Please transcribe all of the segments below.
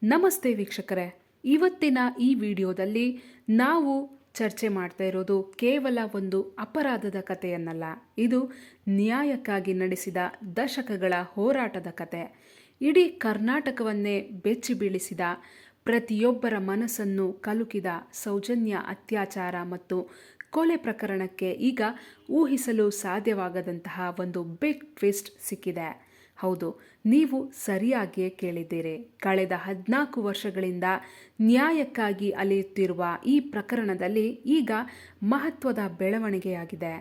ನಮಸ್ತೆ ವೀಕ್ಷಕರೇ, ಇವತ್ತಿನ ಈ ವಿಡಿಯೋದಲ್ಲಿ ನಾವು ಚರ್ಚೆ ಮಾಡ್ತಾ ಇರೋದು ಕೇವಲ ಒಂದು ಅಪರಾಧದ ಕಥೆಯನ್ನಲ್ಲ. ಇದು ನ್ಯಾಯಕ್ಕಾಗಿ ನಡೆಸಿದ ದಶಕಗಳ ಹೋರಾಟದ ಕತೆ. ಇಡೀ ಕರ್ನಾಟಕವನ್ನೇ ಬೆಚ್ಚಿ ಬೀಳಿಸಿದ, ಪ್ರತಿಯೊಬ್ಬರ ಮನಸ್ಸನ್ನು ಕಲುಕಿದ ಸೌಜನ್ಯ ಅತ್ಯಾಚಾರ ಮತ್ತು ಕೊಲೆ ಪ್ರಕರಣಕ್ಕೆ ಈಗ ಊಹಿಸಲು ಸಾಧ್ಯವಾಗದಂತಹ ಒಂದು ಬಿಗ್ ಟ್ವಿಸ್ಟ್ ಸಿಕ್ಕಿದೆ. ಹೌದು, ನೀವು ಸರಿಯಾಗಿಯೇ ಕೇಳಿದ್ದೀರಿ. ಕಳೆದ 14 ವರ್ಷಗಳಿಂದ ನ್ಯಾಯಕ್ಕಾಗಿ ಅಲೆಯುತ್ತಿರುವ ಈ ಪ್ರಕರಣದಲ್ಲಿ ಈಗ ಮಹತ್ವದ ಬೆಳವಣಿಗೆಯಾಗಿದೆ.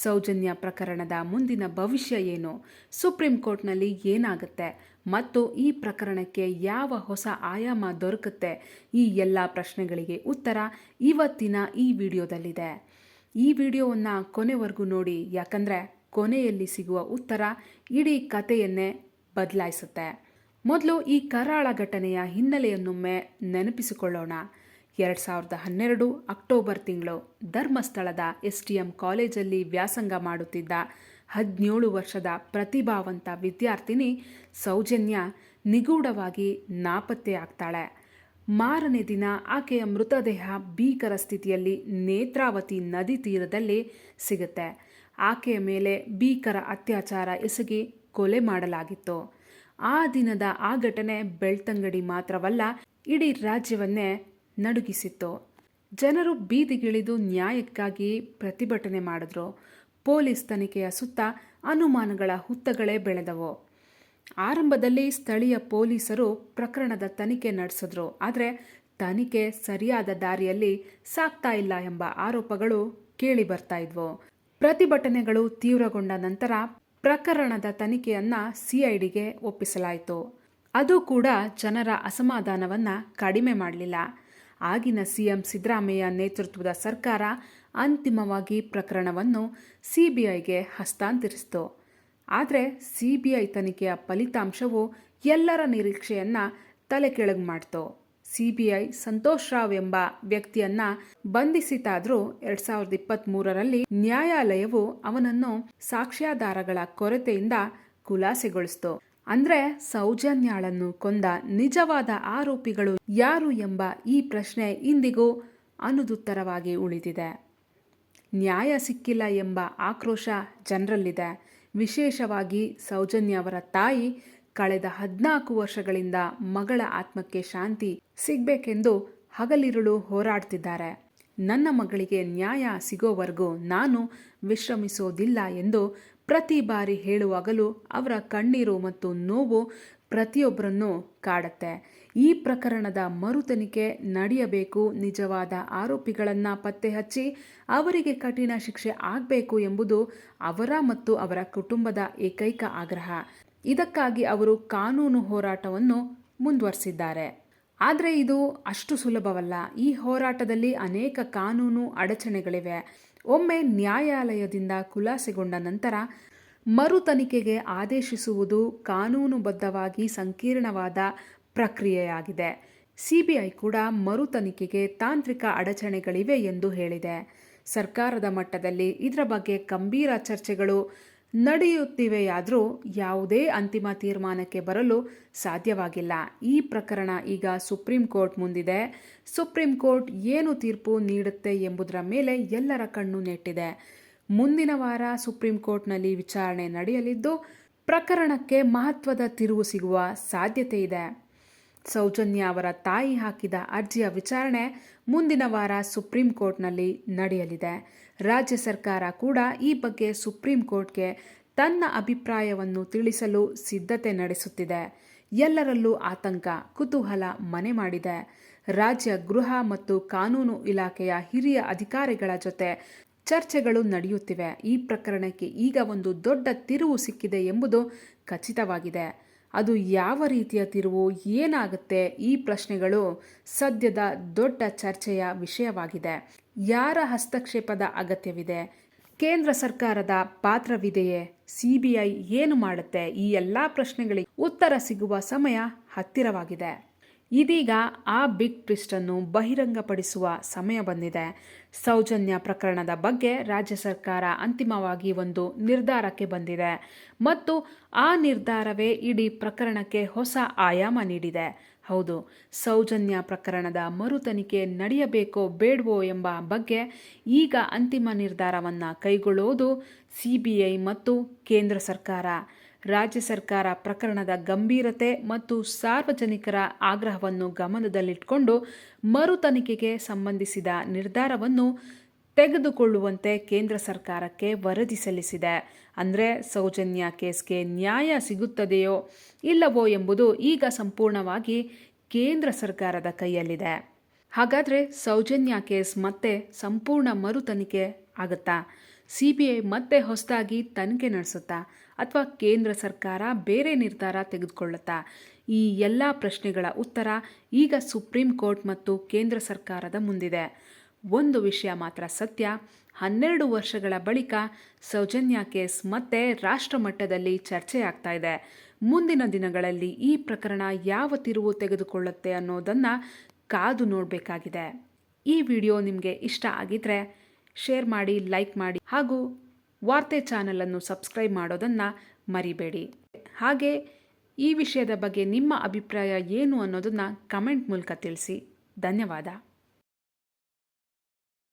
ಸೌಜನ್ಯ ಪ್ರಕರಣದ ಮುಂದಿನ ಭವಿಷ್ಯ ಏನು, ಸುಪ್ರೀಂ ಕೋರ್ಟ್ನಲ್ಲಿ ಏನಾಗುತ್ತೆ ಮತ್ತು ಈ ಪ್ರಕರಣಕ್ಕೆ ಯಾವ ಹೊಸ ಆಯಾಮ ದೊರಕುತ್ತೆ, ಈ ಎಲ್ಲ ಪ್ರಶ್ನೆಗಳಿಗೆ ಉತ್ತರ ಇವತ್ತಿನ ಈ ವಿಡಿಯೋದಲ್ಲಿದೆ. ಈ ವಿಡಿಯೋವನ್ನು ಕೊನೆವರೆಗೂ ನೋಡಿ, ಯಾಕಂದರೆ ಕೊನೆಯಲ್ಲಿ ಸಿಗುವ ಉತ್ತರ ಇಡೀ ಕಥೆಯನ್ನೇ ಬದಲಾಯಿಸುತ್ತೆ. ಮೊದಲು ಈ ಕರಾಳ ಘಟನೆಯ ಹಿನ್ನೆಲೆಯನ್ನೊಮ್ಮೆ ನೆನಪಿಸಿಕೊಳ್ಳೋಣ. 2012 ಅಕ್ಟೋಬರ್ ತಿಂಗಳು ಧರ್ಮಸ್ಥಳದ STM ಕಾಲೇಜಲ್ಲಿ ವ್ಯಾಸಂಗ ಮಾಡುತ್ತಿದ್ದ 17 ವರ್ಷದ ಪ್ರತಿಭಾವಂತ ವಿದ್ಯಾರ್ಥಿನಿ ಸೌಜನ್ಯ ನಿಗೂಢವಾಗಿ ನಾಪತ್ತೆಯಾಗ್ತಾಳೆ. ಮಾರನೇ ದಿನ ಆಕೆಯ ಮೃತದೇಹ ಭೀಕರ ಸ್ಥಿತಿಯಲ್ಲಿ ನೇತ್ರಾವತಿ ನದಿ ತೀರದಲ್ಲಿ ಸಿಗುತ್ತೆ. ಆಕೆಯ ಮೇಲೆ ಭೀಕರ ಅತ್ಯಾಚಾರ ಎಸಗಿ ಕೊಲೆ ಮಾಡಲಾಗಿತ್ತು. ಆ ದಿನದ ಆ ಘಟನೆ ಬೆಳ್ತಂಗಡಿ ಮಾತ್ರವಲ್ಲ, ಇಡೀ ರಾಜ್ಯವನ್ನೇ ನಡುಗಿಸಿತ್ತು. ಜನರು ಬೀದಿಗಿಳಿದು ನ್ಯಾಯಕ್ಕಾಗಿ ಪ್ರತಿಭಟನೆ ಮಾಡಿದ್ರು. ಪೊಲೀಸ್ ತನಿಖೆಯ ಸುತ್ತ ಅನುಮಾನಗಳ ಹುತ್ತಗಳೇ ಬೆಳೆದವು. ಆರಂಭದಲ್ಲಿ ಸ್ಥಳೀಯ ಪೊಲೀಸರು ಪ್ರಕರಣದ ತನಿಖೆ ನಡೆಸಿದ್ರು. ಆದರೆ ತನಿಖೆ ಸರಿಯಾದ ದಾರಿಯಲ್ಲಿ ಸಾಗ್ತಾ ಇಲ್ಲ ಎಂಬ ಆರೋಪಗಳು ಕೇಳಿ ಬರ್ತಾ ಇದ್ವು. ಪ್ರತಿಭಟನೆಗಳು ತೀವ್ರಗೊಂಡ ನಂತರ ಪ್ರಕರಣದ ತನಿಖೆಯನ್ನ CIDಗೆ ಒಪ್ಪಿಸಲಾಯಿತು. ಅದು ಕೂಡ ಜನರ ಅಸಮಾಧಾನವನ್ನ ಕಡಿಮೆ ಮಾಡಲಿಲ್ಲ. ಆಗಿನ CM ಸಿದ್ದರಾಮಯ್ಯ ನೇತೃತ್ವದ ಸರ್ಕಾರ ಅಂತಿಮವಾಗಿ ಪ್ರಕರಣವನ್ನು CBIಗೆ ಹಸ್ತಾಂತರಿಸಿತು. ಆದರೆ CBI ತನಿಖೆಯ ಫಲಿತಾಂಶವು ಎಲ್ಲರ ನಿರೀಕ್ಷೆಯನ್ನ ತಲೆ ಕೆಳಗೆ ಮಾಡಿತು. CBI ಸಂತೋಷ್ ರಾವ್ ಎಂಬ ವ್ಯಕ್ತಿಯನ್ನ ಬಂಧಿಸಿತಾದ್ರೂ 2023ರಲ್ಲಿ ನ್ಯಾಯಾಲಯವು ಅವನನ್ನು ಸಾಕ್ಷ್ಯಾಧಾರಗಳ ಕೊರತೆಯಿಂದ ಖುಲಾಸೆಗೊಳಿಸಿತು. ಅಂದ್ರೆ ಸೌಜನ್ಯಾಳನ್ನು ಕೊಂದ ನಿಜವಾದ ಆರೋಪಿಗಳು ಯಾರು ಎಂಬ ಈ ಪ್ರಶ್ನೆ ಇಂದಿಗೂ ಅನುದುತ್ತರವಾಗಿ ಉಳಿದಿದೆ. ನ್ಯಾಯ ಸಿಕ್ಕಿಲ್ಲ ಎಂಬ ಆಕ್ರೋಶ ಜನರಲ್ಲಿದೆ. ವಿಶೇಷವಾಗಿ ಸೌಜನ್ಯ ಅವರ ತಾಯಿ ಕಳೆದ 14 ವರ್ಷಗಳಿಂದ ಮಗಳ ಆತ್ಮಕ್ಕೆ ಶಾಂತಿ ಸಿಗಬೇಕೆಂದು ಹಗಲಿರುಳು ಹೋರಾಡ್ತಿದ್ದಾರೆ. ನನ್ನ ಮಗಳಿಗೆ ನ್ಯಾಯ ಸಿಗೋವರೆಗೂ ನಾನು ವಿಶ್ರಮಿಸೋದಿಲ್ಲ ಎಂದು ಪ್ರತಿ ಬಾರಿ ಹೇಳುವಾಗಲೂ ಅವರ ಕಣ್ಣೀರು ಮತ್ತು ನೋವು ಪ್ರತಿಯೊಬ್ಬರನ್ನು ಕಾಡುತ್ತೆ. ಈ ಪ್ರಕರಣದ ಮರುತನಿಖೆ ನಡೆಯಬೇಕು, ನಿಜವಾದ ಆರೋಪಿಗಳನ್ನು ಪತ್ತೆ ಹಚ್ಚಿ ಅವರಿಗೆ ಕಠಿಣ ಶಿಕ್ಷೆ ಆಗಬೇಕು ಎಂಬುದು ಅವರ ಮತ್ತು ಅವರ ಕುಟುಂಬದ ಏಕೈಕ ಆಗ್ರಹ. ಇದಕ್ಕಾಗಿ ಅವರು ಕಾನೂನು ಹೋರಾಟವನ್ನು ಮುಂದುವರಿಸಿದ್ದಾರೆ. ಆದರೆ ಇದು ಅಷ್ಟು ಸುಲಭವಲ್ಲ. ಈ ಹೋರಾಟದಲ್ಲಿ ಅನೇಕ ಕಾನೂನು ಅಡಚಣೆಗಳಿವೆ. ಒಮ್ಮೆ ನ್ಯಾಯಾಲಯದಿಂದ ಖುಲಾಸೆಗೊಂಡ ನಂತರ ಮರು ತನಿಖೆಗೆ ಆದೇಶಿಸುವುದು ಕಾನೂನುಬದ್ಧವಾಗಿ ಸಂಕೀರ್ಣವಾದ ಪ್ರಕ್ರಿಯೆಯಾಗಿದೆ. CBI ಕೂಡ ಮರು ತನಿಖೆಗೆ ತಾಂತ್ರಿಕ ಅಡಚಣೆಗಳಿವೆ ಎಂದು ಹೇಳಿದೆ. ಸರ್ಕಾರದ ಮಟ್ಟದಲ್ಲಿ ಇದರ ಬಗ್ಗೆ ಗಂಭೀರ ಚರ್ಚೆಗಳು ನಡೆಯುತ್ತಿವೆಯಾದರೂ ಯಾವುದೇ ಅಂತಿಮ ತೀರ್ಮಾನಕ್ಕೆ ಬರಲು ಸಾಧ್ಯವಾಗಿಲ್ಲ. ಈ ಪ್ರಕರಣ ಈಗ ಸುಪ್ರೀಂ ಕೋರ್ಟ್ ಮುಂದಿದೆ. ಸುಪ್ರೀಂ ಕೋರ್ಟ್ ಏನು ತೀರ್ಪು ನೀಡುತ್ತೆ ಎಂಬುದರ ಮೇಲೆ ಎಲ್ಲರ ಕಣ್ಣು ನೆಟ್ಟಿದೆ. ಮುಂದಿನ ವಾರ ಸುಪ್ರೀಂ ಕೋರ್ಟ್ನಲ್ಲಿ ವಿಚಾರಣೆ ನಡೆಯಲಿದ್ದು ಪ್ರಕರಣಕ್ಕೆ ಮಹತ್ವದ ತಿರುವು ಸಿಗುವ ಸಾಧ್ಯತೆ ಇದೆ. ಸೌಜನ್ಯ ಅವರ ತಾಯಿ ಹಾಕಿದ ಅರ್ಜಿಯ ವಿಚಾರಣೆ ಮುಂದಿನ ವಾರ ಸುಪ್ರೀಂ ಕೋರ್ಟ್ನಲ್ಲಿ ನಡೆಯಲಿದೆ. ರಾಜ್ಯ ಸರ್ಕಾರ ಕೂಡ ಈ ಬಗ್ಗೆ ಸುಪ್ರೀಂ ಕೋರ್ಟ್ಗೆ ತನ್ನ ಅಭಿಪ್ರಾಯವನ್ನು ತಿಳಿಸಲು ಸಿದ್ಧತೆ ನಡೆಸುತ್ತಿದೆ. ಎಲ್ಲರಲ್ಲೂ ಆತಂಕ, ಕುತೂಹಲ ಮನೆ ಮಾಡಿದೆ. ರಾಜ್ಯ ಗೃಹ ಮತ್ತು ಕಾನೂನು ಇಲಾಖೆಯ ಹಿರಿಯ ಅಧಿಕಾರಿಗಳ ಜೊತೆ ಚರ್ಚೆಗಳು ನಡೆಯುತ್ತಿವೆ. ಈ ಪ್ರಕರಣಕ್ಕೆ ಈಗ ಒಂದು ದೊಡ್ಡ ತಿರುವು ಸಿಕ್ಕಿದೆ ಎಂಬುದು ಖಚಿತವಾಗಿದೆ. ಅದು ಯಾವ ರೀತಿಯ ತಿರುವು, ಏನಾಗುತ್ತೆ, ಈ ಪ್ರಶ್ನೆಗಳು ಸದ್ಯದ ದೊಡ್ಡ ಚರ್ಚೆಯ ವಿಷಯವಾಗಿದೆ. ಯಾರ ಹಸ್ತಕ್ಷೇಪದ ಅಗತ್ಯವಿದೆ? ಕೇಂದ್ರ ಸರ್ಕಾರದ ಪಾತ್ರವಿದೆಯೇ? CBI ಏನು ಮಾಡುತ್ತೆ? ಈ ಎಲ್ಲ ಪ್ರಶ್ನೆಗಳಿಗೆ ಉತ್ತರ ಸಿಗುವ ಸಮಯ ಹತ್ತಿರವಾಗಿದೆ. ಇದೀಗ ಆ ಬಿಗ್ ಟ್ವಿಸ್ಟ್ ಅನ್ನು ಬಹಿರಂಗಪಡಿಸುವ ಸಮಯ ಬಂದಿದೆ. ಸೌಜನ್ಯ ಪ್ರಕರಣದ ಬಗ್ಗೆ ರಾಜ್ಯ ಸರ್ಕಾರ ಅಂತಿಮವಾಗಿ ಒಂದು ನಿರ್ಧಾರಕ್ಕೆ ಬಂದಿದೆ ಮತ್ತು ಆ ನಿರ್ಧಾರವೇ ಇಡೀ ಪ್ರಕರಣಕ್ಕೆ ಹೊಸ ಆಯಾಮ ನೀಡಿದೆ. ಹೌದು, ಸೌಜನ್ಯ ಪ್ರಕರಣದ ಮರು ತನಿಖೆ ನಡೆಯಬೇಕೋ ಬೇಡವೋ ಎಂಬ ಬಗ್ಗೆ ಈಗ ಅಂತಿಮ ನಿರ್ಧಾರವನ್ನು ಕೈಗೊಳ್ಳುವುದು CBI ಮತ್ತು ಕೇಂದ್ರ ಸರ್ಕಾರ. ರಾಜ್ಯ ಸರ್ಕಾರ ಪ್ರಕರಣದ ಗಂಭೀರತೆ ಮತ್ತು ಸಾರ್ವಜನಿಕರ ಆಗ್ರಹವನ್ನು ಗಮನದಲ್ಲಿಟ್ಟುಕೊಂಡು ಮರು ತನಿಖೆಗೆ ಸಂಬಂಧಿಸಿದ ನಿರ್ಧಾರವನ್ನು ತೆಗೆದುಕೊಳ್ಳುವಂತೆ ಕೇಂದ್ರ ಸರ್ಕಾರಕ್ಕೆ ವರದಿ ಸಲ್ಲಿಸಿದೆ. ಅಂದರೆ ಸೌಜನ್ಯ ಕೇಸ್ಗೆ ನ್ಯಾಯ ಸಿಗುತ್ತದೆಯೋ ಇಲ್ಲವೋ ಎಂಬುದು ಈಗ ಸಂಪೂರ್ಣವಾಗಿ ಕೇಂದ್ರ ಸರ್ಕಾರದ ಕೈಯಲ್ಲಿದೆ. ಹಾಗಾದರೆ ಸೌಜನ್ಯ ಕೇಸ್ ಮತ್ತೆ ಸಂಪೂರ್ಣ ಮರು ತನಿಖೆ ಆಗುತ್ತಾ? CBI ಮತ್ತೆ ಹೊಸದಾಗಿ ತನಿಖೆ ನಡೆಸುತ್ತಾ? ಅಥವಾ ಕೇಂದ್ರ ಸರ್ಕಾರ ಬೇರೆ ನಿರ್ಧಾರ ತೆಗೆದುಕೊಳ್ಳುತ್ತಾ? ಈ ಎಲ್ಲ ಪ್ರಶ್ನೆಗಳ ಉತ್ತರ ಈಗ ಸುಪ್ರೀಂ ಕೋರ್ಟ್ ಮತ್ತು ಕೇಂದ್ರ ಸರ್ಕಾರದ ಮುಂದಿದೆ. ಒಂದು ವಿಷಯ ಮಾತ್ರ ಸತ್ಯ, 12 ವರ್ಷಗಳ ಬಳಿಕ ಸೌಜನ್ಯ ಕೇಸ್ ಮತ್ತೆ ರಾಷ್ಟ್ರಮಟ್ಟದಲ್ಲಿ ಚರ್ಚೆಯಾಗ್ತಾ ಇದೆ. ಮುಂದಿನ ದಿನಗಳಲ್ಲಿ ಈ ಪ್ರಕರಣ ಯಾವ ತಿರುವು ತೆಗೆದುಕೊಳ್ಳುತ್ತೆ ಅನ್ನೋದನ್ನು ಕಾದು ನೋಡಬೇಕಾಗಿದೆ. ಈ ವಿಡಿಯೋ ನಿಮಗೆ ಇಷ್ಟ ಆಗಿದ್ರೆ ಶೇರ್ ಮಾಡಿ, ಲೈಕ್ ಮಾಡಿ ಹಾಗೂ ವಾರ್ತೆ ಚಾನಲನ್ನು ಸಬ್ಸ್ಕ್ರೈಬ್ ಮಾಡೋದನ್ನು ಮರಿಬೇಡಿ. ಹಾಗೆ ಈ ವಿಷಯದ ಬಗ್ಗೆ ನಿಮ್ಮ ಅಭಿಪ್ರಾಯ ಏನು ಅನ್ನೋದನ್ನು ಕಮೆಂಟ್ ಮೂಲಕ ತಿಳಿಸಿ. ಧನ್ಯವಾದ.